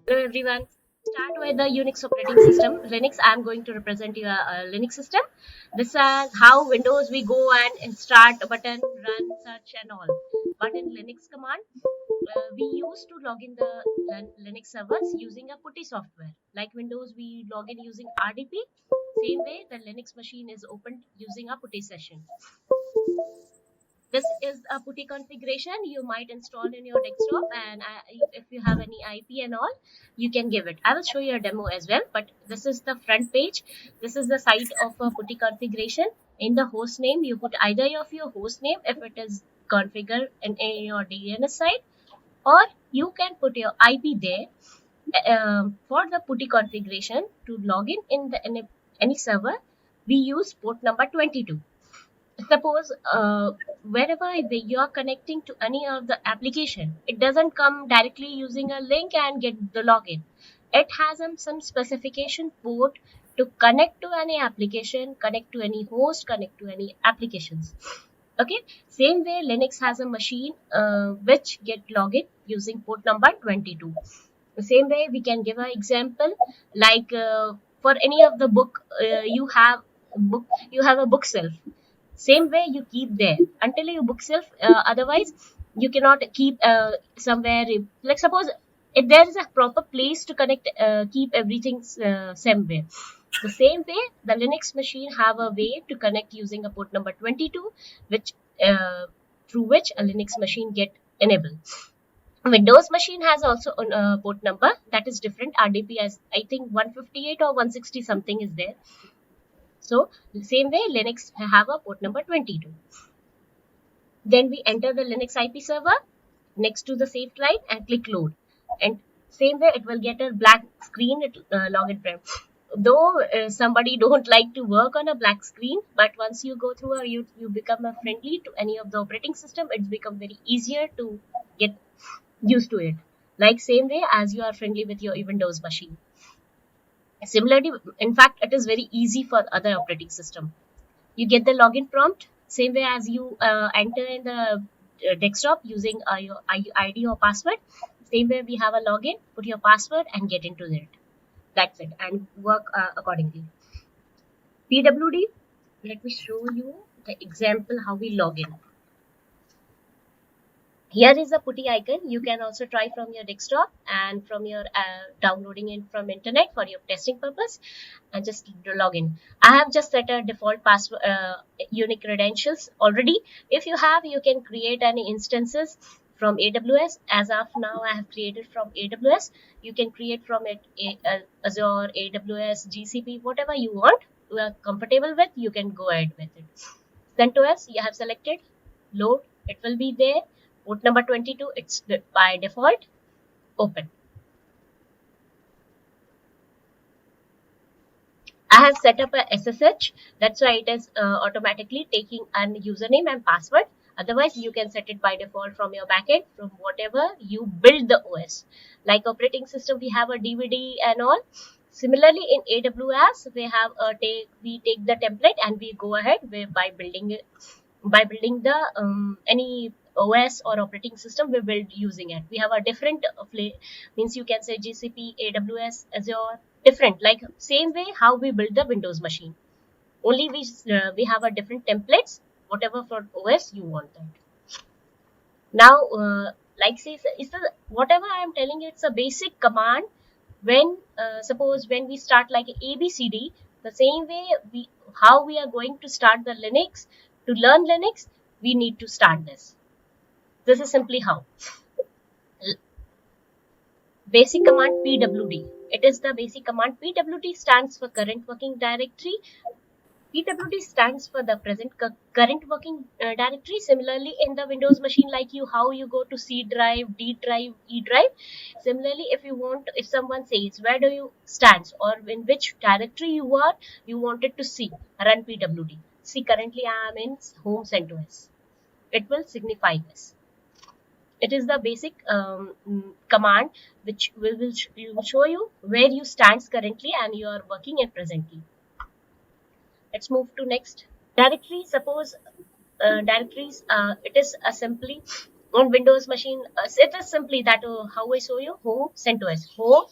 Hello everyone. Start with the Unix operating system. Linux, I'm going to represent your Linux system. This is how Windows we go and start a button, run, search and all. But in Linux command, we used to log in the Linux servers using a PuTTY software. Like Windows, we log in using RDP. Same way, the Linux machine is opened using a PuTTY session. This is a PuTTY configuration you might install in your desktop, and if you have any IP and all, you can give it. I will show you a demo as well, but this is the front page. This is the site of a PuTTY configuration. In the host name, you put either of your host name if it is configured in your DNS site, or you can put your IP there. For the PuTTY configuration to log in any server, we use port number 22. Suppose wherever you are connecting to any of the application, it doesn't come directly using a link and get the login. It has some specification port to connect to any application, connect to any host, connect to any applications. Okay, same way Linux has a machine which get login using port number 22. The same way we can give an example, like for any of the book, you have a book shelf. Same way you keep there until you book shelf, otherwise you cannot keep somewhere. Like suppose if there is a proper place to connect, keep everything same way. The same way the Linux machine have a way to connect using a port number 22, which through which a Linux machine get enabled. Windows machine has also a port number that is different. RDP as I think 158 or 160 something is there. So the same way Linux have a port number 22. Then we enter the Linux IP server next to the saved line and click load. And same way it will get a black screen login frame. Though somebody don't like to work on a black screen, but once you go through you become a friendly to any of the operating system, it's become very easier to get used to it. Like same way as you are friendly with your Windows machine. Similarly, in fact, it is very easy for other operating system. You get the login prompt same way as you enter in the desktop using your ID or password. Same way we have a login, put your password and get into it. That's it, and work accordingly. PWD, let me show you the example how we log in. Here is a PuTTY icon. You can also try from your desktop and from your downloading it from internet for your testing purpose, and just log in. I have just set a default password, unique credentials already. If you have, you can create any instances from AWS. As of now, I have created from AWS. You can create from it Azure, AWS, GCP, whatever you want, you are comfortable with, you can go ahead with it. CentOS, you have selected, load, it will be there. Port number 22, it's by default. Open. I have set up a SSH. That's why it is automatically taking an username and password. Otherwise, you can set it by default from your backend, from whatever you build the OS. Like operating system, we have a DVD and all. Similarly, in AWS, we take the template and we go ahead by building it. By building the any OS or operating system, we build using it. We have a different means you can say GCP, AWS, Azure, different, like same way how we build the Windows machine. Only we have a different templates, whatever for OS you want that. Now, like say, whatever I am telling you, it's a basic command. When suppose when we start like ABCD, the same way how we are going to start the Linux. To learn Linux, we need to start this. This is simply how. Basic command PWD. It is the basic command. PWD stands for current working directory. PWD stands for the current working directory. Similarly, in the Windows machine, like how you go to C drive, D drive, E drive. Similarly, if someone says where do you stand or in which directory you wanted to see, run PWD. See, currently I am in home CentOS. It will signify this. It is the basic command which will show you where you stand currently and you are working at presently. Let's move to next directory. Suppose directories, it is simply On Windows machine, it is simply that how I show you home CentOS, home,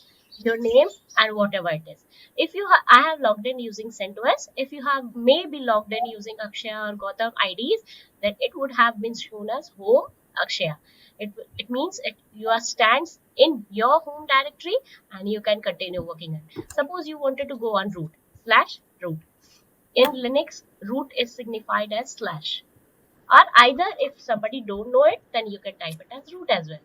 your name, and whatever it is. If you I have logged in using CentOS. If you have maybe logged in using Akshaya or Gotham IDs, then it would have been shown as home Akshaya. It means you are stands in your home directory and you can continue working it. Suppose you wanted to go on root slash root. In Linux, root is signified as slash. Or either if somebody don't know it, then you can type it as root as well.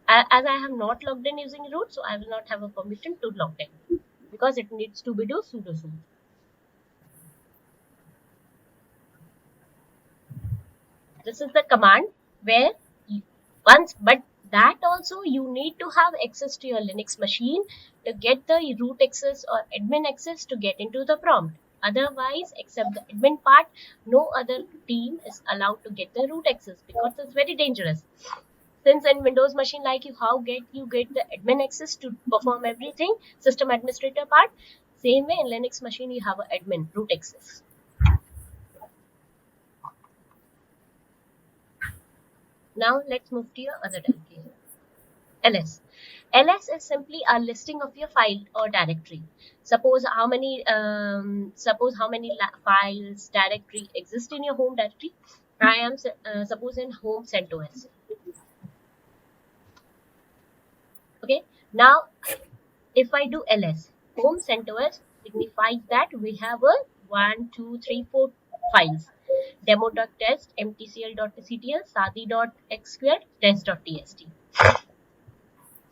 As I have not logged in using root, so I will not have a permission to log in because it needs to be do sudo sudo. This is the command where once, but that also you need to have access to your Linux machine to get the root access or admin access to get into the prompt. Otherwise, except the admin part, no other team is allowed to get the root access because it's very dangerous. Since in Windows machine like you get the admin access to perform everything, system administrator part, same way in Linux machine you have a admin root access. Now let's move to your other directory. ls. ls is simply a listing of your file or directory. Suppose how many files directory exist in your home directory. I am suppose in home CentOS. Okay. Now if I do ls, home CentOS signifies that we have a 1, 2, 3, 4 files. Demo.test, mtcl.ctl, sadi.xql, test.tst.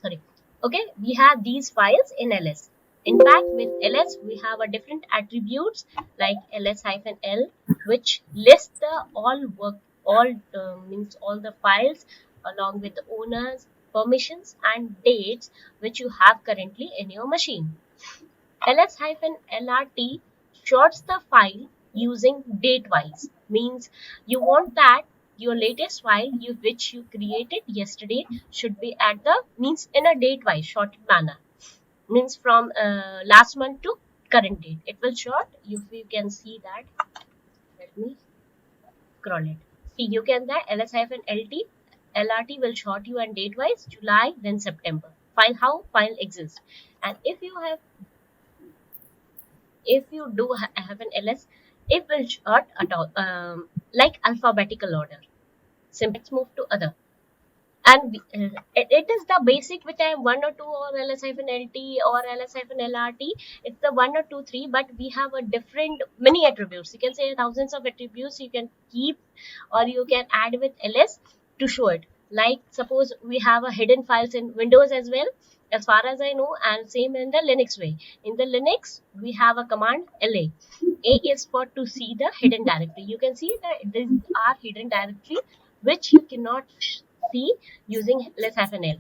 Sorry. Okay, we have these files in ls. In fact, with ls, we have a different attributes like ls-l, which list the means all the files along with the owners, permissions, and dates which you have currently in your machine. ls-lrt sorts the file using date-wise. Means you want that your latest file which you created yesterday should be at the means in a date-wise sorted manner. Means from last month to current date. It will sort. If you can see that, let me scroll it. See, you can that ls-lt LRT will sort you and date-wise July then September. File how file exists, and if you do have an ls, it will sort at all, like alphabetical order. Simply let's move to other. And it is the basic which I am 1 or 2 or ls-lt or ls-lrt. It's the 1 or 2, 3, but we have a different many attributes. You can say thousands of attributes you can keep or you can add with ls to show it. Like suppose we have a hidden files in Windows as well, as far as I know, and same in the Linux way. In the Linux, we have a command la. A is for to see the hidden directory. You can see that these are hidden directory which you cannot see using ls-l.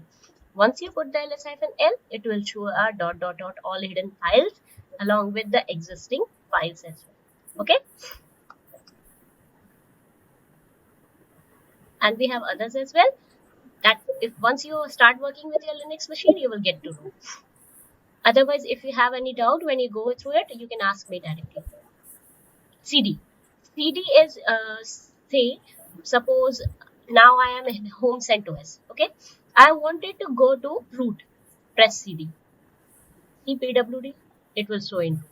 Once you put the ls-l, it will show a dot dot dot all hidden files along with the existing files as well. Okay. And we have others as well that if once you start working with your Linux machine, you will get to know. Otherwise, if you have any doubt when you go through it, you can ask me directly. CD. CD is say suppose now I am in home CentOS. Okay, I wanted to go to root. Press CD. See PWD. It will show in root.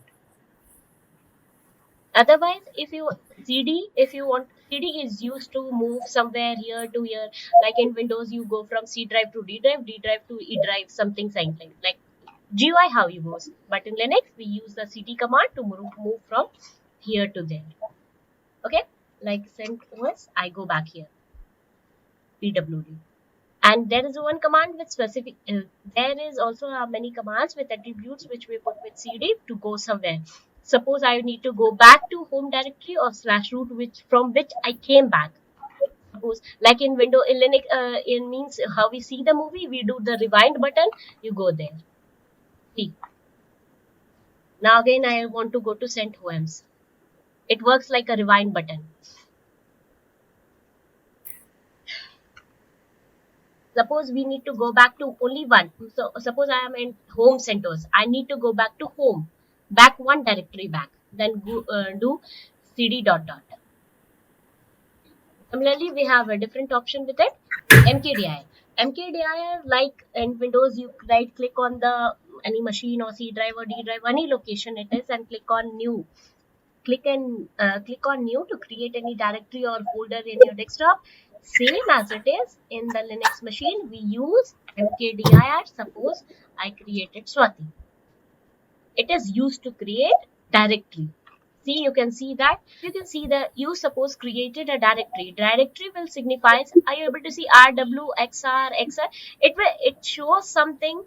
Otherwise, if you want CD is used to move somewhere here to here. Like in Windows, you go from C drive to D drive to E drive, something like GUI how you goes. But in Linux, we use the CD command to move from here to there. Okay, like CentOS, I go back here, PWD. And there is one command with specific, there is also many commands with attributes which we put with CD to go somewhere. Suppose I need to go back to home directory or slash root from which I came back. Suppose like in Windows, in Linux, it means how we see the movie, we do the rewind button, you go there. See. Now again I want to go to CentOS. It works like a rewind button. Suppose we need to go back to only one. So suppose I am in home CentOS. I need to go back to home. Back one directory back. Then do cd dot dot. Similarly, we have a different option with it, mkdir. Mkdir, like in Windows, you right click on the any machine or C drive or D drive, any location it is, and click on new. Click on new to create any directory or folder in your desktop. Same as it is in the Linux machine, we use mkdir. Suppose I created Swati. It is used to create directory. See, you can see that. You can see that you suppose created a directory. Directory will signifies, are you able to see rw xr xr? It shows something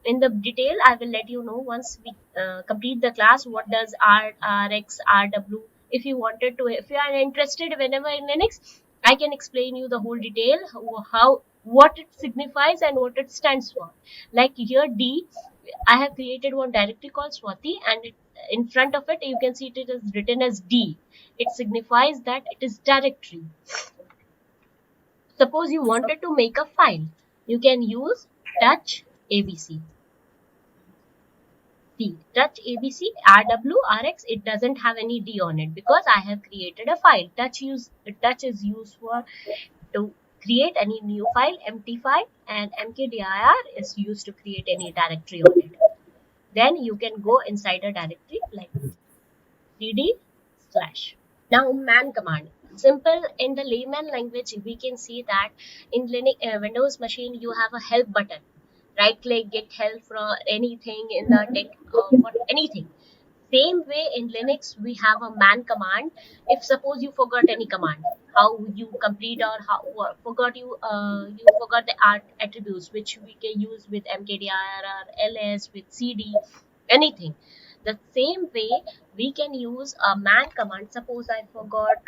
in the detail. I will let you know once we complete the class what does rx rw. If you wanted to, if you are interested whenever in Linux, I can explain you the whole detail, how what it signifies and what it stands for. Like here D, I have created one directory called Swati, and in front of it you can see it is written as D. It signifies that it is directory. Suppose you wanted to make a file, you can use touch abc. See, touch abc rw it doesn't have any D on it because I have created a file. Touch is used for to create any new file, empty file, and mkdir is used to create any directory on it. Then you can go inside a directory like cd/. Now man command. Simple in the layman language, we can see that in Windows machine you have a help button. Right click, get help from anything in the tech for anything. Same way in Linux, we have a man command. If suppose you forgot any command, how you complete or how you forgot the art attributes which we can use with mkdir or ls with cd, anything. The same way we can use a man command. Suppose I forgot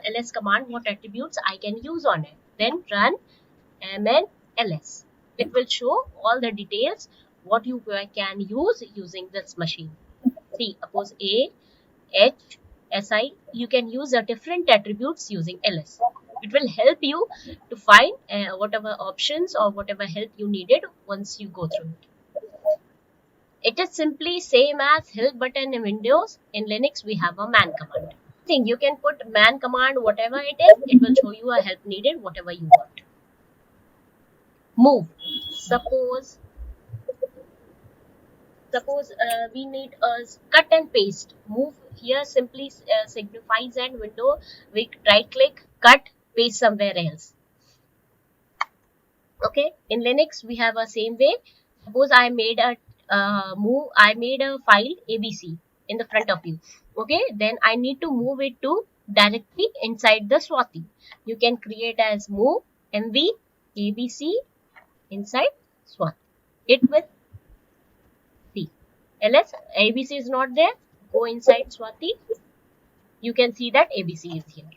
ls command, what attributes I can use on it. Then run mn ls. It will show all the details what you can use using this machine. See, suppose A, H, SI, you can use the different attributes using ls. It will help you to find whatever options or whatever help you needed once you go through it. It is simply same as help button in Windows. In Linux, we have a man command. Think you can put man command, whatever it is, it will show you a help needed, whatever you want. Move. Suppose we need a cut and paste. Move here simply signifies an window. We right click, cut, paste somewhere else. Okay, in Linux we have a same way. Suppose I made a I made a file abc in the front of you. Okay, then I need to move it to directly inside the Swati. You can create as move mv abc inside Swati. It with C. ls abc is not there. Go inside Swati. You can see that abc is here.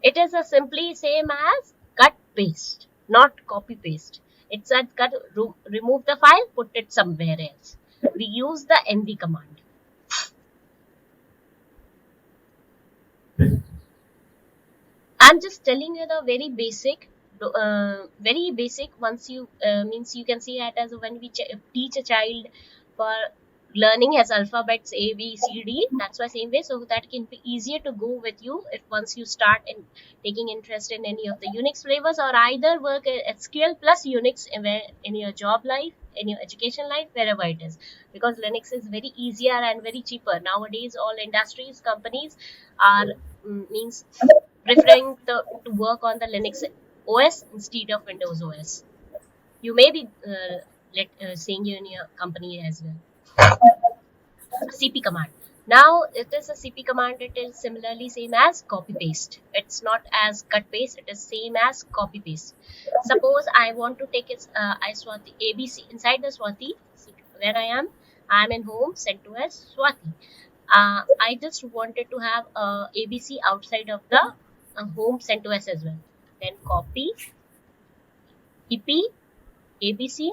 It is a simply same as cut paste, not copy paste. It's a cut, remove the file, put it somewhere else. We use the mv command. I'm just telling you the very basic. Once you means you can see it as when we teach a child for learning as alphabets A B C D. That's why same way, so that it can be easier to go with you if once you start in taking interest in any of the Unix flavors, or either work at SQL plus Unix in your job life, in your education life, wherever it is, because Linux is very easier and very cheaper nowadays. All industries, companies are means preferring to work on the Linux OS instead of Windows OS. You may be seeing you in your company as well. CP command. Now it is a CP command. It is similarly same as copy paste. It's not as cut paste. It is same as copy paste. Suppose I want to take it. I Swati ABC inside the Swati where I am. I am in home CentOS Swati. I just wanted to have ABC outside of the home CentOS as well. Then copy EP ABC.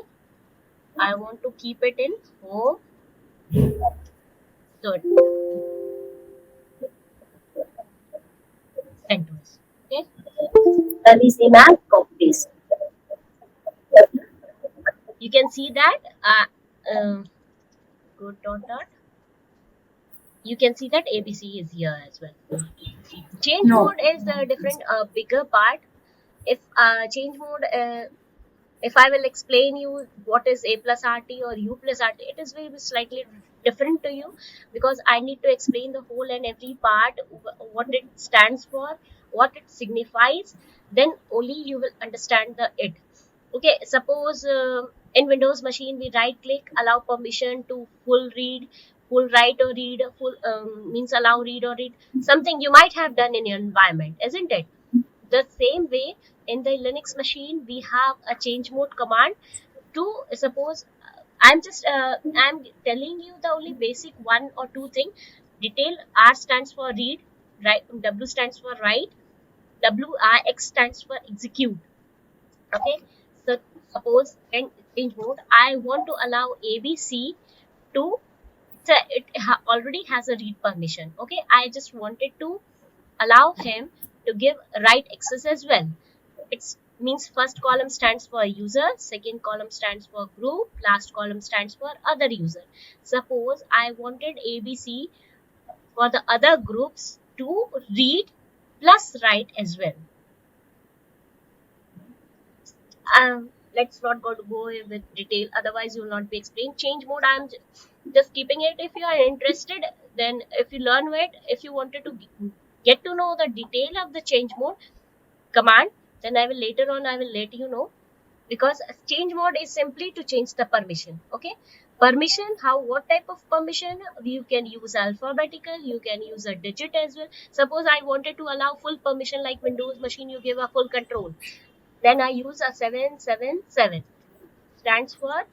I want to keep it in home. So CentOS. Okay. That is same as copy paste. You can see that go dot dot You can see that ABC is here as well. Change No. mode is a different, bigger part. If change mode, if I will explain you what is A plus RT or U plus RT, it is very slightly different to you, because I need to explain the whole and every part, what it stands for, what it signifies. Then only you will understand the it. Okay, suppose in Windows machine we right click, allow permission to full read, full write or read, full means allow read or read. Something you might have done in your environment, isn't it? The same way in the Linux machine we have a change mode command to, suppose, I'm telling you the only basic one or two thing. Detail, R stands for read, right, W stands for write, WIX stands for execute. Okay, so suppose in change mode I want to allow ABC to, already has a read permission. Okay, I just wanted to allow him to give write access as well. It means first column stands for user, second column stands for group, last column stands for other user. Suppose I wanted ABC for the other groups to read plus write as well. Let's not go with detail, otherwise you will not be explained. Change mode, I'm just keeping it. If you are interested, then if you learn it, if you wanted to get to know the detail of the change mode command, then I will later on I will let you know. Because change mode is simply to change the permission. Okay, permission, how, what type of permission? You can use alphabetical, you can use a digit as well. Suppose I wanted to allow full permission, like Windows machine you give a full control, then I use a 777, stands for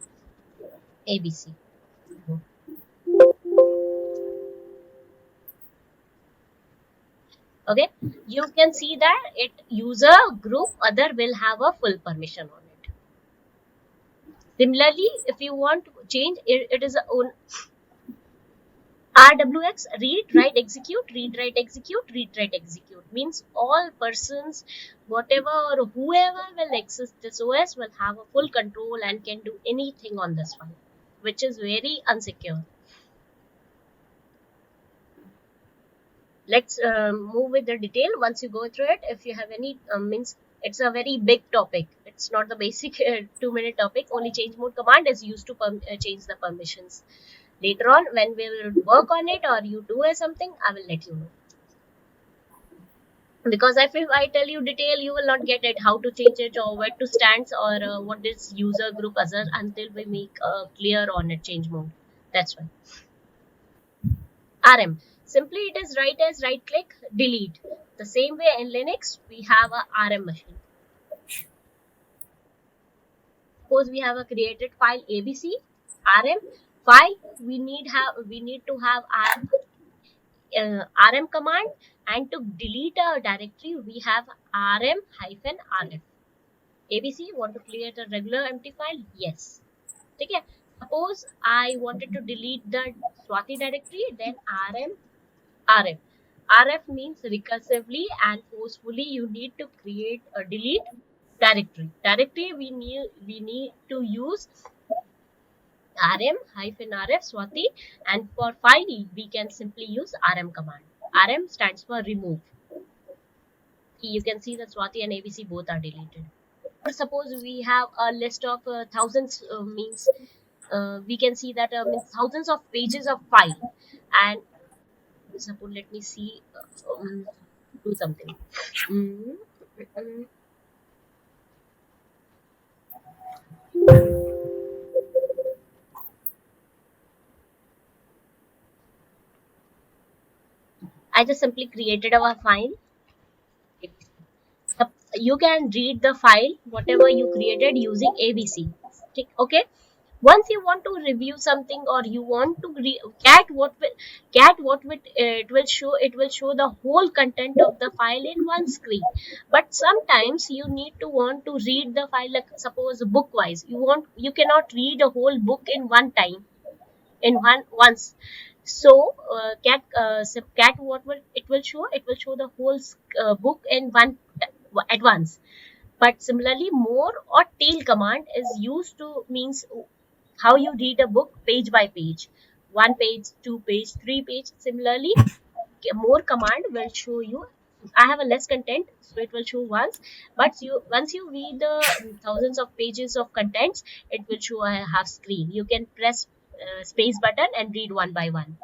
ABC. Okay, you can see that it user group other will have a full permission on it. Similarly, if you want to change it, it is a own RWX, read write execute, read write execute, read write execute, means all persons, whatever or whoever will access this OS will have a full control and can do anything on this file, which is very unsecure. Let's move with the detail. Once you go through it, if you have any means, it's a very big topic, it's not the basic 2 minute topic. Only change mode command is used to change the permissions. Later on when we will work on it or you do something, I will let you know. Because if I tell you detail, you will not get it, how to change it or where to stands or what is user group other, until we make clear on it change mode. That's why. RM, simply it is write as right click delete. The same way in Linux we have a RM machine. Suppose we have a created file ABC, RM file, we need to have RM command, and to delete a directory we have RM hyphen RF. ABC want to create a regular empty file? Yes. Okay. Suppose I wanted to delete the Swati directory, then RM RF. RF means recursively and forcefully you need to create a delete directory. Directory we need to use RM hyphen RF Swati, and for file we can simply use RM command. RM stands for remove. You can see that Swati and ABC both are deleted. Suppose we have a list of thousands, means we can see that means thousands of pages of file. And suppose, let me see, do something. Mm, mm, I just simply created our file. You can read the file whatever you created using ABC. Okay, once you want to review something or you want to it will show, it will show the whole content of the file in one screen. But sometimes you need to want to read the file, like suppose book wise, you cannot read a whole book in one time, in once. So cat, what will it will show, it will show the whole book in one at once. But similarly, more or tail command is used to means how you read a book page by page. 1 page, 2 page, 3 page. Similarly, more command will show you. I have a less content, so it will show once, but once you read the thousands of pages of contents, it will show a half screen. You can press space button and read one by one.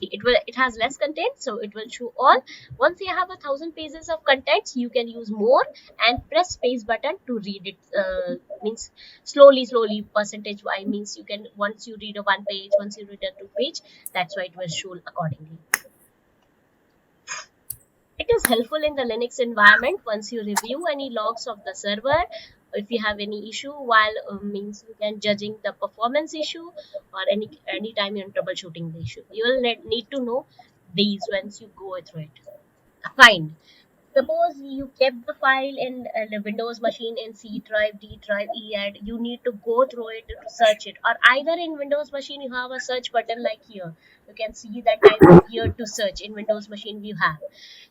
It has less content, so it will show all. Once you have 1,000 pages of contents, you can use more and press space button to read it. Means slowly percentage wise, means you can, once you read a 1 page, once you read a 2 page, that's why it will show accordingly. It is helpful in the Linux environment once you review any logs of the server. If you have any issue while means you can judging the performance issue, or any time you're troubleshooting the issue, you will need to know these once you go through it. Fine. Suppose you kept the file in the Windows machine in C drive, D drive, EAD. You need to go through it to search it. Or either in Windows machine you have a search button like here. You can see that type here to search. In Windows machine we have.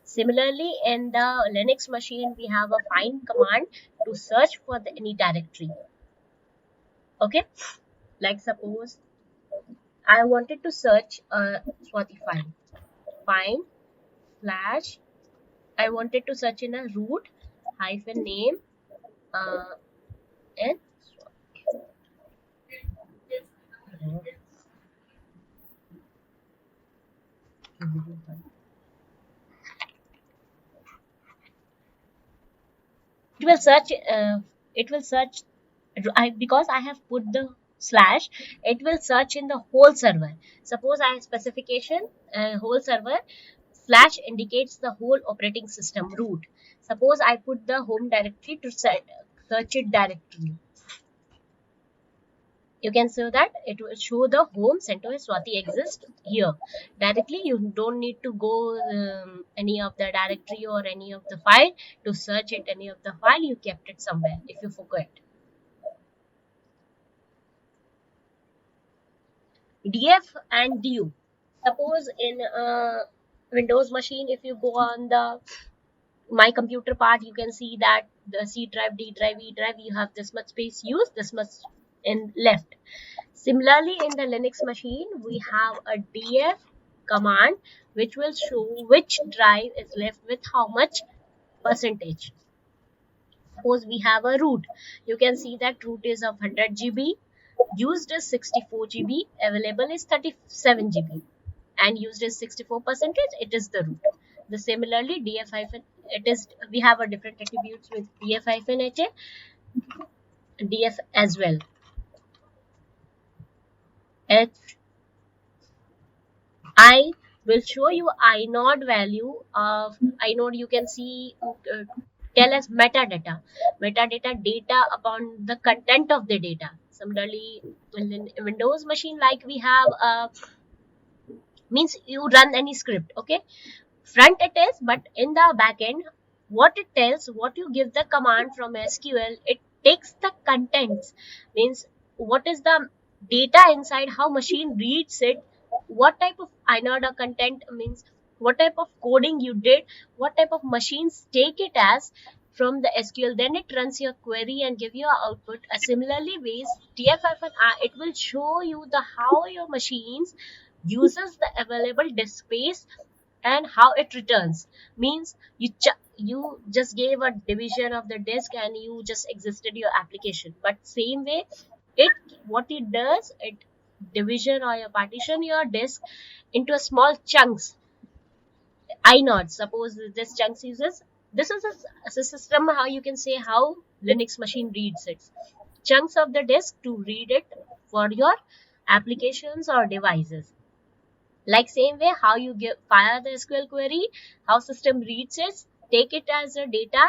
Similarly, in the Linux machine we have a find command to search for any directory. Okay. Like suppose I wanted to search Spotify. Find slash, I wanted to search in a root hyphen name and it will search. Because I have put the slash, it will search in the whole server. Suppose I have specification whole server, slash indicates the whole operating system root. Suppose I put the home directory to search it directly. You can see that it will show the home CentOS Swati exists here directly. You don't need to go any of the directory or any of the file to search it. Any of the file you kept it somewhere if you forget. DF and DU. Suppose in Windows machine, if you go on the my computer part, you can see that the C drive, D drive, E drive, you have this much space used, this much in left. Similarly, in the Linux machine, we have a df command which will show which drive is left with how much percentage. Suppose we have a root. You can see that root is of 100 GB, used is 64 GB, available is 37 GB, and used is 64%. It is the root. The similarly df hyphen, it is, we have a different attributes with df hyphen ha, df as well. I will show you inode value of inode. You can see tell us metadata. Metadata data upon the content of the data. Similarly, in Windows machine, like we have means you run any script. Okay, front it is, but in the back end, what it tells, what you give the command from SQL, it takes the contents, means what is the data inside, how machine reads it, what type of inode or content, means what type of coding you did, what type of machines take it as from the SQL, then it runs your query and give you an output. Similarly ways TF-R, it will show you the how your machines uses the available disk space and how it returns. Means you just gave a division of the disk and you just existed your application, but same way it, what it does, it division or your partition your disk into a small chunks, inode. Suppose this chunks uses, this is a system, how you can say how Linux machine reads it, chunks of the disk to read it for your applications or devices. Like same way how you fire the SQL query, how system reads it, take it as a data,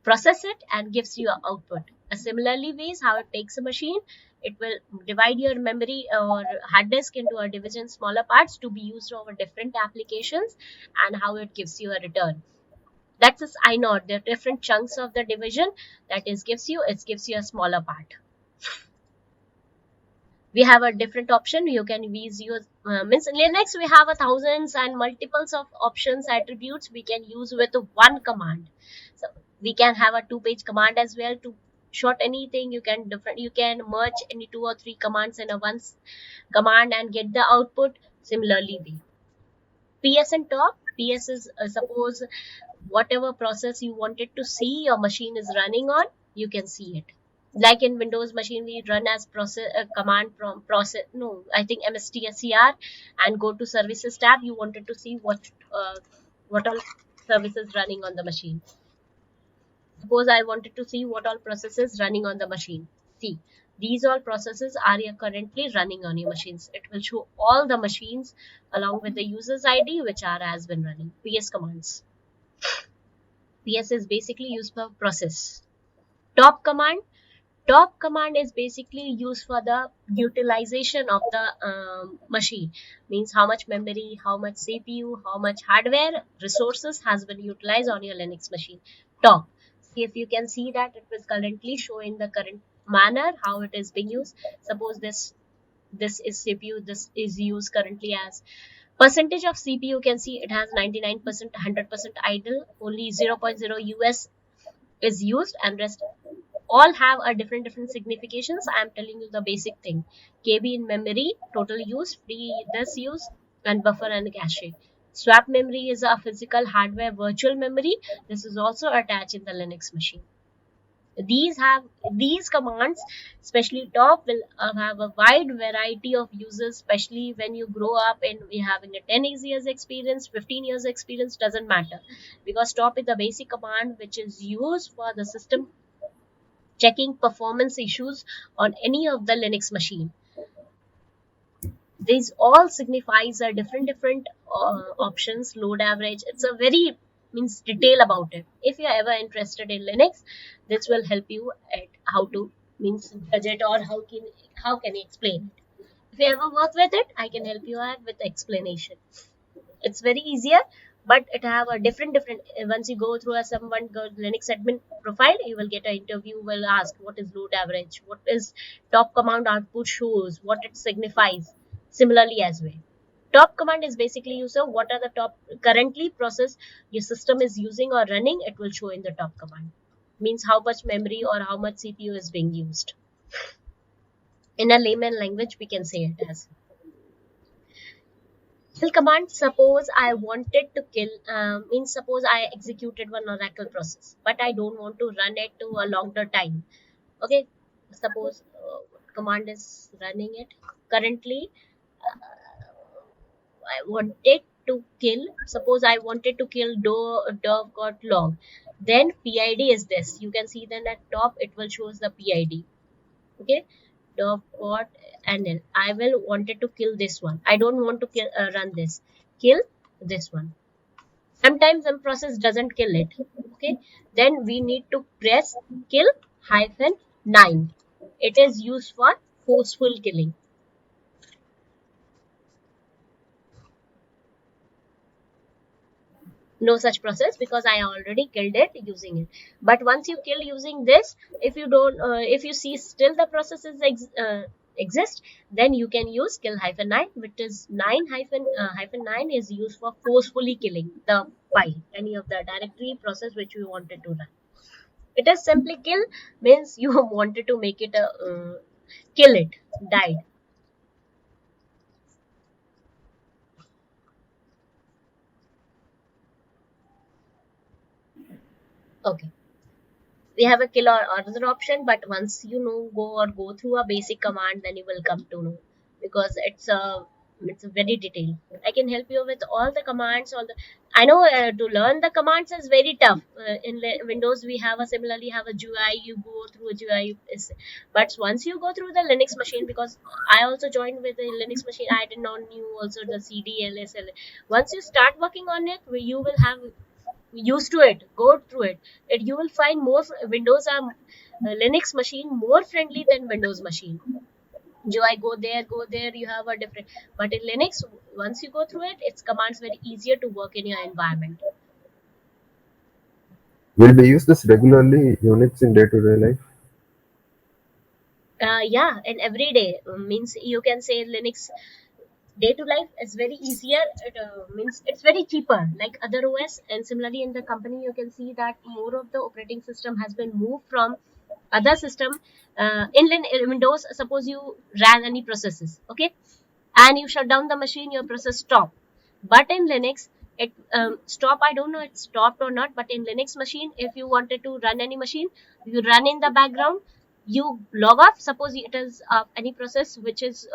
process it and gives you an output. Similarly ways how it takes a machine, it will divide your memory or hard disk into a division smaller parts to be used over different applications, and how it gives you a return. That's this inode, the different chunks of the division that is gives you, it gives you a smaller part. We have a different option. You can use means in Linux we have thousands and multiples of options, attributes we can use with one command. So we can have a 2-page command as well to short anything, you can merge any two or three commands in a one command and get the output. Similarly the PS and top. PS is suppose whatever process you wanted to see your machine is running on, you can see it. Like in Windows machine, we run as process command from process. No, I think mstser, and go to services tab. You wanted to see what all services running on the machine. Suppose I wanted to see what all processes running on the machine. See, these all processes are currently running on your machines. It will show all the machines along with the user's ID which are has been running. PS commands. PS is basically used for process. Top command. Top command is basically used for the utilization of the machine. Means how much memory, how much CPU, how much hardware resources has been utilized on your Linux machine. Top. See if you can see that it was currently showing the current manner how it is being used. Suppose this is CPU. This is used currently as percentage of CPU. You can see it has 99%, 100% idle. Only 0.0 US is used, and rest all have a different significations. I am telling you the basic thing. KB in memory, total use, free this use, and buffer and cache. Swap memory is a physical hardware virtual memory. This is also attached in the Linux machine. These commands, especially top, will have a wide variety of users, especially when you grow up and we having a 10 years experience, 15 years experience, doesn't matter, because top is the basic command which is used for the system checking performance issues on any of the Linux machine. These all signifies a different options, load average. It's a very means detail about it. If you're ever interested in Linux, this will help you at how to means judge it, or how can you explain it. If you ever work with it, I can help you out with explanation. It's very easier, but it have a different once you go through a someone go Linux admin profile, you will get an interview, will ask what is load average, what is top command output shows, what it signifies. Similarly as well, top command is basically user what are the top currently process your system is using or running, it will show in the top command. Means how much memory or how much CPU is being used. In a layman language, we can say it as kill command. Suppose I wanted to kill, means suppose I executed one oracle process, but I don't want to run it to a longer time. Okay, suppose command is running it currently. I wanted to kill. Suppose I wanted to kill dove got log. Then PID is this. You can see then at top it will shows the PID. Okay, dove got NL. I will wanted to kill this one. I don't want to kill run this. Kill this one. Sometimes some process doesn't kill it. Okay, then we need to press kill hyphen 9. It is used for forceful killing. No such process because I already killed it using it. But once you kill using this, if you don't if you see still the processes exist, then you can use kill hyphen 9, which is 9 hyphen 9 is used for forcefully killing the file, any of the directory process which you wanted to run. It is simply kill, means you wanted to make it a kill it, died. Okay, we have a kill or other option, but once you know go through a basic command, then you will come to know, because it's a very detailed. I can help you with all the commands. All the I know to learn the commands is very tough. In Windows, we have a similarly have a GUI. You go through a GUI, but once you go through the Linux machine, because I also joined with the Linux machine, I did not knew also the CD, LSL. Once you start working on it, you will have used to it, go through it, you will find more Windows are Linux machine more friendly than Windows machine. Do I go there, you have a different, but in Linux, once you go through it, its commands very easier to work in your environment. Will we use this regularly Unix in day-to-day life? Yeah, and every day means you can say Linux day to life is very easier. It means it's very cheaper like other OS, and similarly in the company you can see that more of the operating system has been moved from other system, in Windows, suppose you ran any processes, okay, and you shut down the machine, your process stop. But in Linux, it stop, I don't know it stopped or not, but in Linux machine, if you wanted to run any machine, you run in the background, you log off. Suppose it is any process which is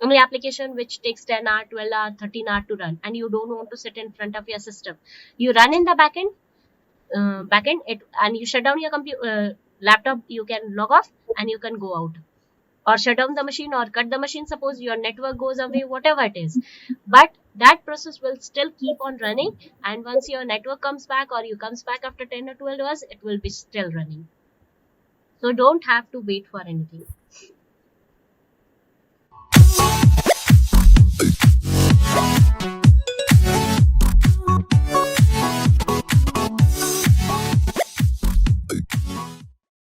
any application which takes 10 hour, 12 hour, 13 hour to run, and you don't want to sit in front of your system, you run in the backend it, and you shut down your computer, laptop, you can log off and you can go out, or shut down the machine or cut the machine, suppose your network goes away, whatever it is, but that process will still keep on running, and once your network comes back or you comes back after 10 or 12 hours, it will be still running. So don't have to wait for anything.